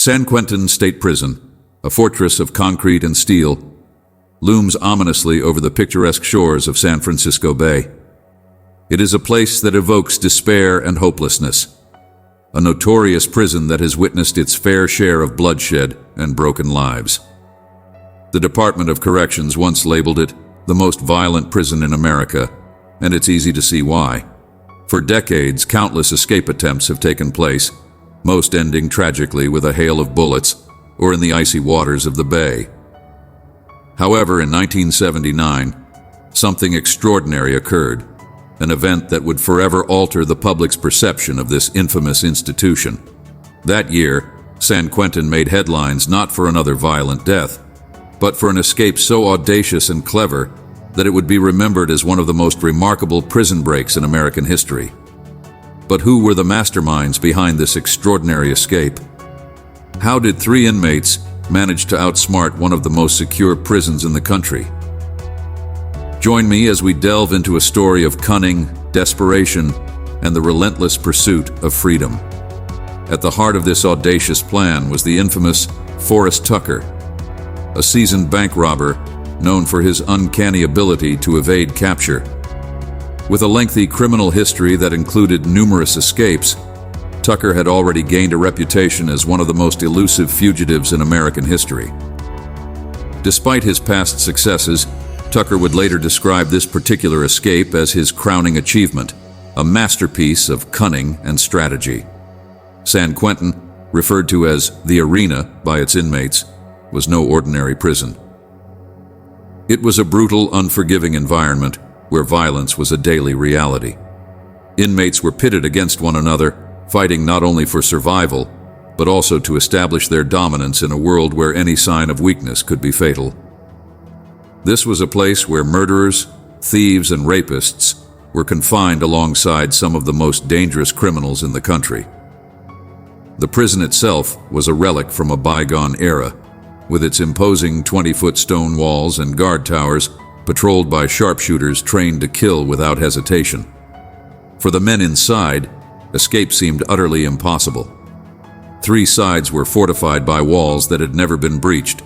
San Quentin State Prison, a fortress of concrete and steel, looms ominously over the picturesque shores of San Francisco Bay. It is a place that evokes despair and hopelessness, a notorious prison that has witnessed its fair share of bloodshed and broken lives. The Department of Corrections once labeled it the most violent prison in America, and it's easy to see why. For decades, countless escape attempts have taken place, most ending tragically with a hail of bullets or in the icy waters of the bay. However, in 1979, something extraordinary occurred, an event that would forever alter the public's perception of this infamous institution. That year, San Quentin made headlines not for another violent death, but for an escape so audacious and clever that it would be remembered as one of the most remarkable prison breaks in American history. But who were the masterminds behind this extraordinary escape? How did 3 inmates manage to outsmart one of the most secure prisons in the country? Join me as we delve into a story of cunning, desperation, and the relentless pursuit of freedom. At the heart of this audacious plan was the infamous Forrest Tucker, a seasoned bank robber known for his uncanny ability to evade capture. With a lengthy criminal history that included numerous escapes, Tucker had already gained a reputation as one of the most elusive fugitives in American history. Despite his past successes, Tucker would later describe this particular escape as his crowning achievement, a masterpiece of cunning and strategy. San Quentin, referred to as the arena by its inmates, was no ordinary prison. It was a brutal, unforgiving environment where violence was a daily reality. Inmates were pitted against one another, fighting not only for survival, but also to establish their dominance in a world where any sign of weakness could be fatal. This was a place where murderers, thieves, and rapists were confined alongside some of the most dangerous criminals in the country. The prison itself was a relic from a bygone era, with its imposing 20-foot stone walls and guard towers patrolled by sharpshooters trained to kill without hesitation. For the men inside, escape seemed utterly impossible. 3 sides were fortified by walls that had never been breached,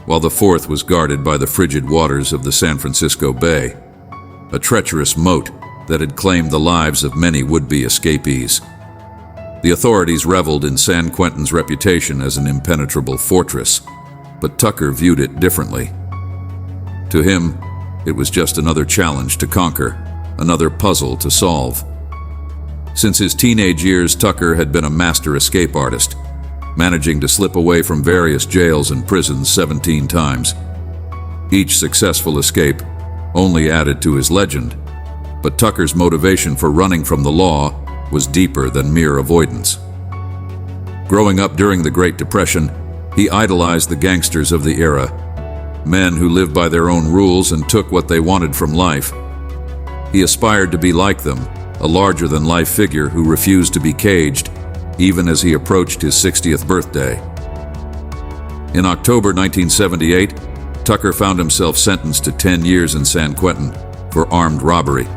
while the 4th was guarded by the frigid waters of the San Francisco Bay, a treacherous moat that had claimed the lives of many would-be escapees. The authorities reveled in San Quentin's reputation as an impenetrable fortress, but Tucker viewed it differently. To him, it was just another challenge to conquer, another puzzle to solve. Since his teenage years, Tucker had been a master escape artist, managing to slip away from various jails and prisons 17 times. Each successful escape only added to his legend, but Tucker's motivation for running from the law was deeper than mere avoidance. Growing up during the Great Depression, he idolized the gangsters of the era, men who lived by their own rules and took what they wanted from life. He aspired to be like them, a larger-than-life figure who refused to be caged, even as he approached his 60th birthday. In October 1978, Tucker found himself sentenced to 10 years in San Quentin for armed robbery.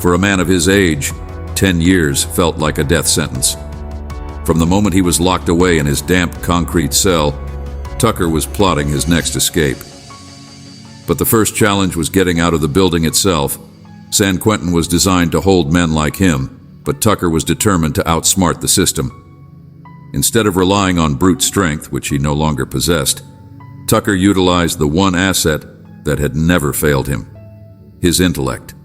For a man of his age, 10 years felt like a death sentence. From the moment he was locked away in his damp concrete cell, Tucker was plotting his next escape. But the first challenge was getting out of the building itself. San Quentin was designed to hold men like him, but Tucker was determined to outsmart the system. Instead of relying on brute strength, which he no longer possessed, Tucker utilized the one asset that had never failed him: his intellect.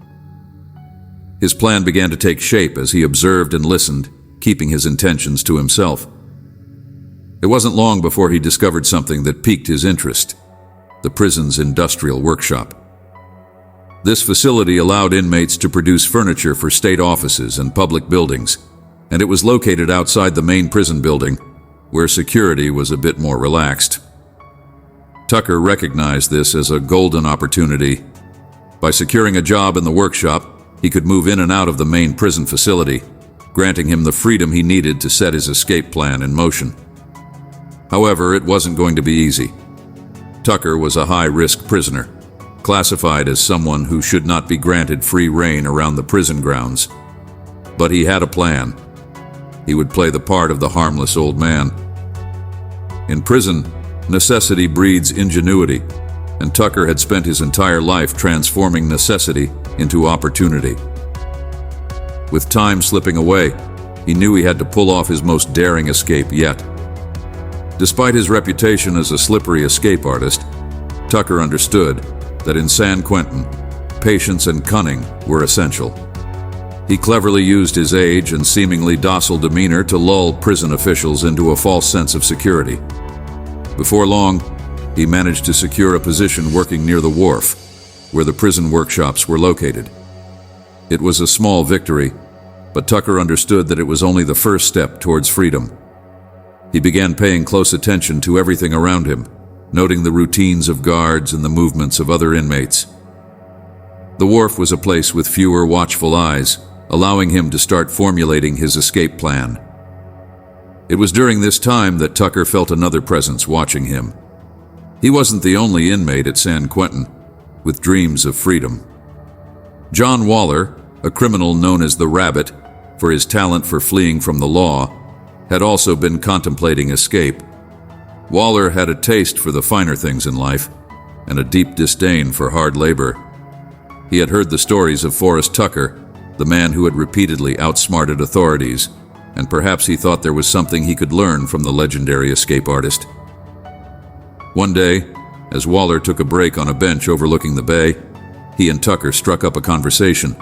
His plan began to take shape as he observed and listened, keeping his intentions to himself. It wasn't long before he discovered something that piqued his interest: the prison's industrial workshop. This facility allowed inmates to produce furniture for state offices and public buildings, and it was located outside the main prison building, where security was a bit more relaxed. Tucker recognized this as a golden opportunity. By securing a job in the workshop, he could move in and out of the main prison facility, granting him the freedom he needed to set his escape plan in motion. However, it wasn't going to be easy. Tucker was a high-risk prisoner, classified as someone who should not be granted free rein around the prison grounds. But he had a plan. He would play the part of the harmless old man. In prison, necessity breeds ingenuity, and Tucker had spent his entire life transforming necessity into opportunity. With time slipping away, he knew he had to pull off his most daring escape yet. Despite his reputation as a slippery escape artist, Tucker understood that in San Quentin, patience and cunning were essential. He cleverly used his age and seemingly docile demeanor to lull prison officials into a false sense of security. Before long, he managed to secure a position working near the wharf, where the prison workshops were located. It was a small victory, but Tucker understood that it was only the first step towards freedom. He began paying close attention to everything around him, noting the routines of guards and the movements of other inmates. The wharf was a place with fewer watchful eyes, allowing him to start formulating his escape plan. It was during this time that Tucker felt another presence watching him. He wasn't the only inmate at San Quentin with dreams of freedom. John Waller, a criminal known as the Rabbit for his talent for fleeing from the law, had also been contemplating escape. Waller had a taste for the finer things in life and a deep disdain for hard labor. He had heard the stories of Forrest Tucker, the man who had repeatedly outsmarted authorities, and perhaps he thought there was something he could learn from the legendary escape artist. One day, as Waller took a break on a bench overlooking the bay, he and Tucker struck up a conversation.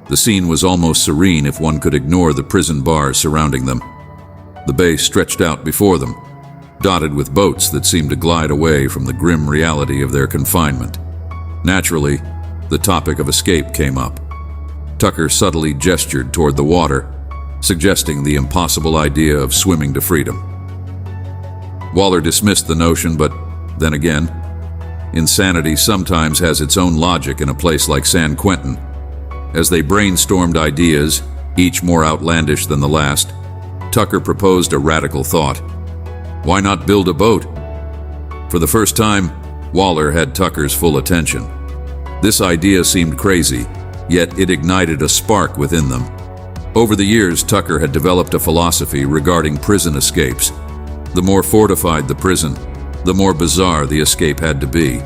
The scene was almost serene if one could ignore the prison bars surrounding them. The bay stretched out before them, dotted with boats that seemed to glide away from the grim reality of their confinement. Naturally, the topic of escape came up. Tucker subtly gestured toward the water, suggesting the impossible idea of swimming to freedom. Waller dismissed the notion, but then again, insanity sometimes has its own logic in a place like San Quentin. As they brainstormed ideas, each more outlandish than the last, Tucker proposed a radical thought. Why not build a boat? For the first time, Waller had Tucker's full attention. This idea seemed crazy, yet it ignited a spark within them. Over the years, Tucker had developed a philosophy regarding prison escapes. The more fortified the prison, the more bizarre the escape had to be.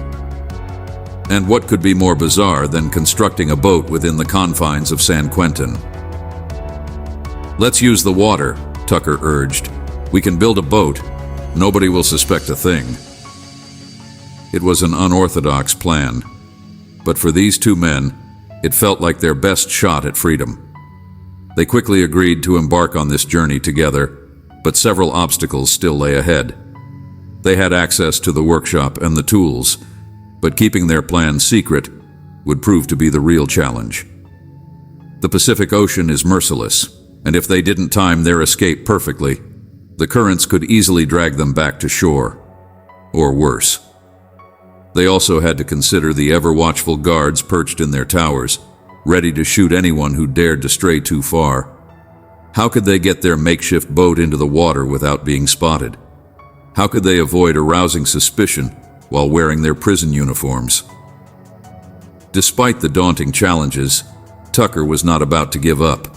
And what could be more bizarre than constructing a boat within the confines of San Quentin? "Let's use the water," Tucker urged. "We can build a boat. Nobody will suspect a thing." It was an unorthodox plan, but for these two men, it felt like their best shot at freedom. They quickly agreed to embark on this journey together, but several obstacles still lay ahead. They had access to the workshop and the tools, but keeping their plan secret would prove to be the real challenge. The Pacific Ocean is merciless, and if they didn't time their escape perfectly, the currents could easily drag them back to shore, or worse. They also had to consider the ever-watchful guards perched in their towers, ready to shoot anyone who dared to stray too far. How could they get their makeshift boat into the water without being spotted? How could they avoid arousing suspicion while wearing their prison uniforms? Despite the daunting challenges, Tucker was not about to give up.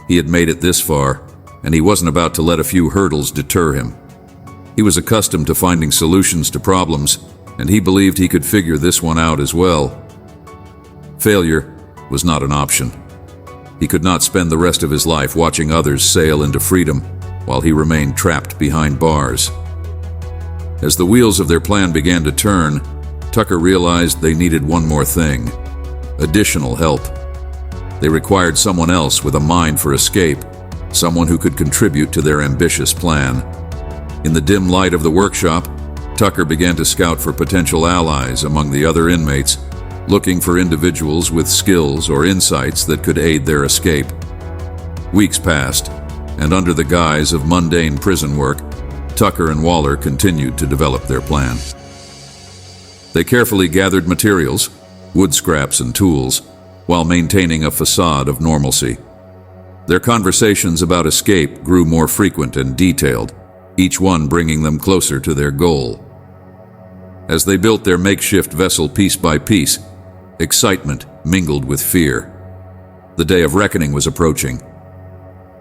He had made it this far, and he wasn't about to let a few hurdles deter him. He was accustomed to finding solutions to problems, and he believed he could figure this one out as well. Failure was not an option. He could not spend the rest of his life watching others sail into freedom while he remained trapped behind bars. As the wheels of their plan began to turn, Tucker realized they needed one more thing: additional help. They required someone else with a mind for escape, someone who could contribute to their ambitious plan. In the dim light of the workshop, Tucker began to scout for potential allies among the other inmates, looking for individuals with skills or insights that could aid their escape. Weeks passed, and under the guise of mundane prison work, Tucker and Waller continued to develop their plan. They carefully gathered materials, wood scraps and tools, while maintaining a facade of normalcy. Their conversations about escape grew more frequent and detailed, each one bringing them closer to their goal. As they built their makeshift vessel piece by piece, excitement mingled with fear. The day of reckoning was approaching.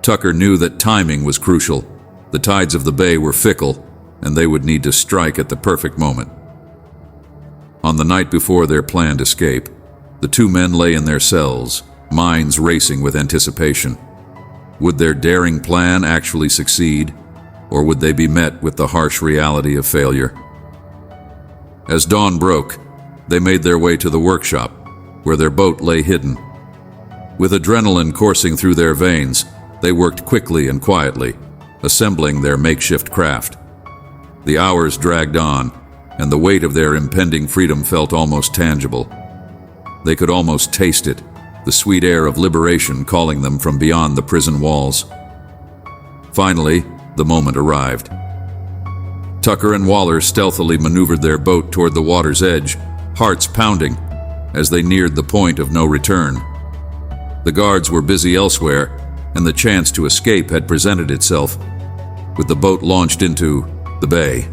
Tucker knew that timing was crucial. The tides of the bay were fickle, and they would need to strike at the perfect moment. On the night before their planned escape, the two men lay in their cells, minds racing with anticipation. Would their daring plan actually succeed, or would they be met with the harsh reality of failure? As dawn broke, they made their way to the workshop, where their boat lay hidden. With adrenaline coursing through their veins, they worked quickly and quietly, assembling their makeshift craft. The hours dragged on, and the weight of their impending freedom felt almost tangible. They could almost taste it, the sweet air of liberation calling them from beyond the prison walls. Finally, the moment arrived. Tucker and Waller stealthily maneuvered their boat toward the water's edge, hearts pounding, as they neared the point of no return. The guards were busy elsewhere, and the chance to escape had presented itself. With the boat launched into the bay,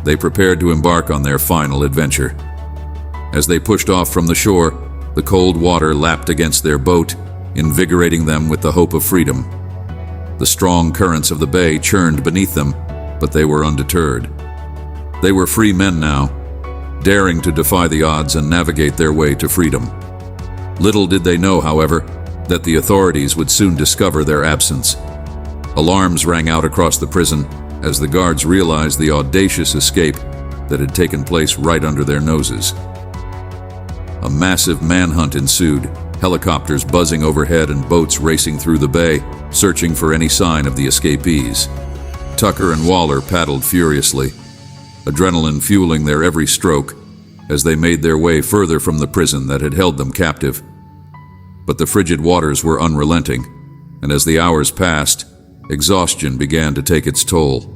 they prepared to embark on their final adventure. As they pushed off from the shore, the cold water lapped against their boat, invigorating them with the hope of freedom. The strong currents of the bay churned beneath them, but they were undeterred. They were free men now, daring to defy the odds and navigate their way to freedom. Little did they know, however, that the authorities would soon discover their absence. Alarms rang out across the prison as the guards realized the audacious escape that had taken place right under their noses. A massive manhunt ensued, helicopters buzzing overhead and boats racing through the bay, searching for any sign of the escapees. Tucker and Waller paddled furiously, adrenaline fueling their every stroke as they made their way further from the prison that had held them captive. But the frigid waters were unrelenting, and as the hours passed, exhaustion began to take its toll.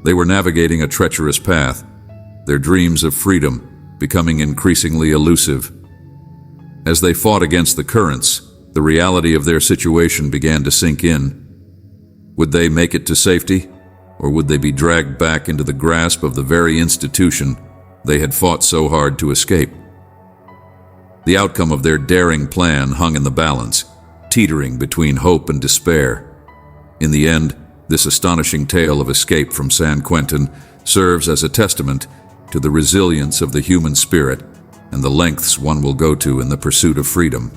They were navigating a treacherous path, their dreams of freedom becoming increasingly elusive. As they fought against the currents, the reality of their situation began to sink in. Would they make it to safety, or would they be dragged back into the grasp of the very institution they had fought so hard to escape? The outcome of their daring plan hung in the balance, teetering between hope and despair. In the end, this astonishing tale of escape from San Quentin serves as a testament to the resilience of the human spirit and the lengths one will go to in the pursuit of freedom.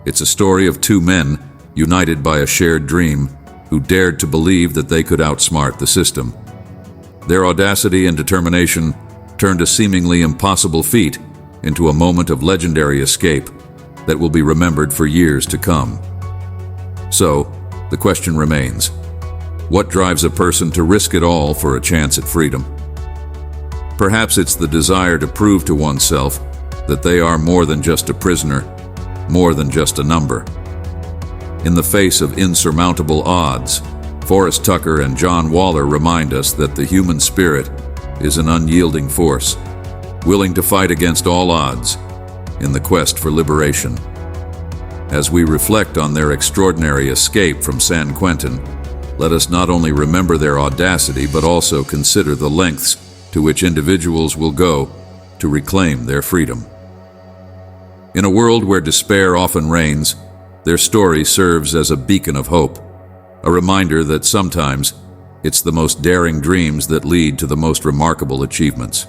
It's a story of two men united by a shared dream who dared to believe that they could outsmart the system. Their audacity and determination turned a seemingly impossible feat into a moment of legendary escape that will be remembered for years to come. So, the question remains, what drives a person to risk it all for a chance at freedom? Perhaps it's the desire to prove to oneself that they are more than just a prisoner, more than just a number. In the face of insurmountable odds, Forrest Tucker and John Waller remind us that the human spirit is an unyielding force, willing to fight against all odds in the quest for liberation. As we reflect on their extraordinary escape from San Quentin, let us not only remember their audacity but also consider the lengths to which individuals will go to reclaim their freedom. In a world where despair often reigns, their story serves as a beacon of hope, a reminder that sometimes it's the most daring dreams that lead to the most remarkable achievements.